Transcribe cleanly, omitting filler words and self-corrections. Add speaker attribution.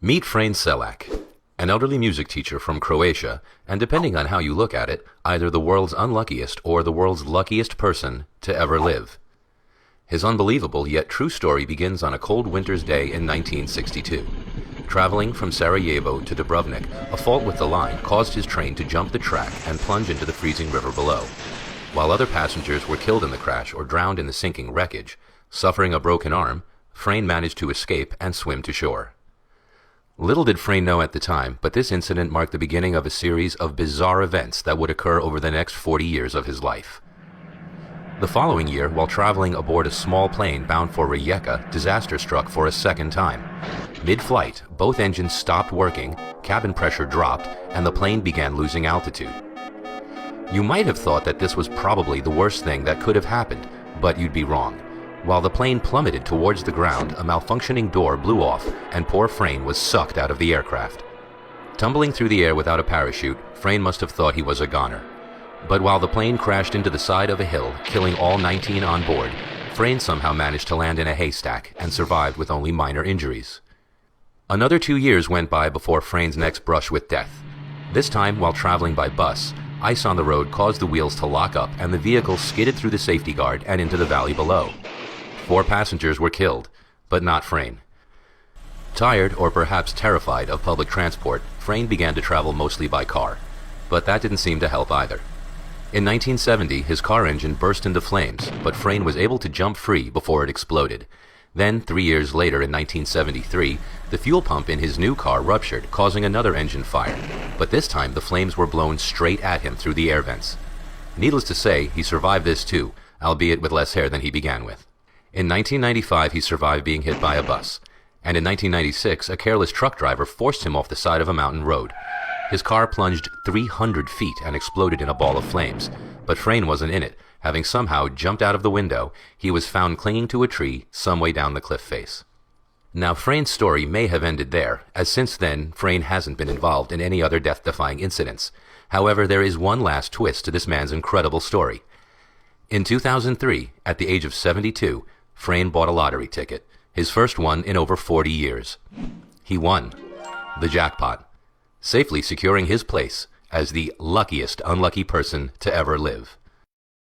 Speaker 1: Meet Frane Selak, an elderly music teacher from Croatia, and depending on how you look at it, either the world's unluckiest or the world's luckiest person to ever live. His unbelievable yet true story begins on a cold winter's day in 1962. Traveling from Sarajevo to Dubrovnik, a fault with the line caused his train to jump the track and plunge into the freezing river below. While other passengers were killed in the crash or drowned in the sinking wreckage, suffering a broken arm, Frane managed to escape and swim to shore. Little did Frane know at the time, but this incident marked the beginning of a series of bizarre events that would occur over the next 40 years of his life. The following year, while traveling aboard a small plane bound for Rijeka, disaster struck for a second time. Mid-flight, both engines stopped working, cabin pressure dropped, and the plane began losing altitude. You might have thought that this was probably the worst thing that could have happened, but you'd be wrong. While the plane plummeted towards the ground, a malfunctioning door blew off, and poor Frane was sucked out of the aircraft. Tumbling through the air without a parachute, Frane must have thought he was a goner. But while the plane crashed into the side of a hill, killing all 19 on board, Frane somehow managed to land in a haystack and survived with only minor injuries. Another 2 years went by before Frane's next brush with death. This time, while traveling by bus, ice on the road caused the wheels to lock up and the vehicle skidded through the safety guard and into the valley below. 4 passengers were killed, but not Frane. Tired, or perhaps terrified, of public transport, Frane began to travel mostly by car. But that didn't seem to help either. In 1970, his car engine burst into flames, but Frane was able to jump free before it exploded. Then, 3 years later in 1973, the fuel pump in his new car ruptured, causing another engine fire. But this time, the flames were blown straight at him through the air vents. Needless to say, he survived this too, albeit with less hair than he began with. In 1995, he survived being hit by a bus. And in 1996, a careless truck driver forced him off the side of a mountain road. His car plunged 300 feet and exploded in a ball of flames. But Frane wasn't in it. Having somehow jumped out of the window, he was found clinging to a tree some way down the cliff face. Now, Frane's story may have ended there, as since then, Frane hasn't been involved in any other death-defying incidents. However, there is one last twist to this man's incredible story. In 2003, at the age of 72, Frane bought a lottery ticket, his first one in over 40 years. He won the jackpot, safely securing his place as the luckiest unlucky person to ever live.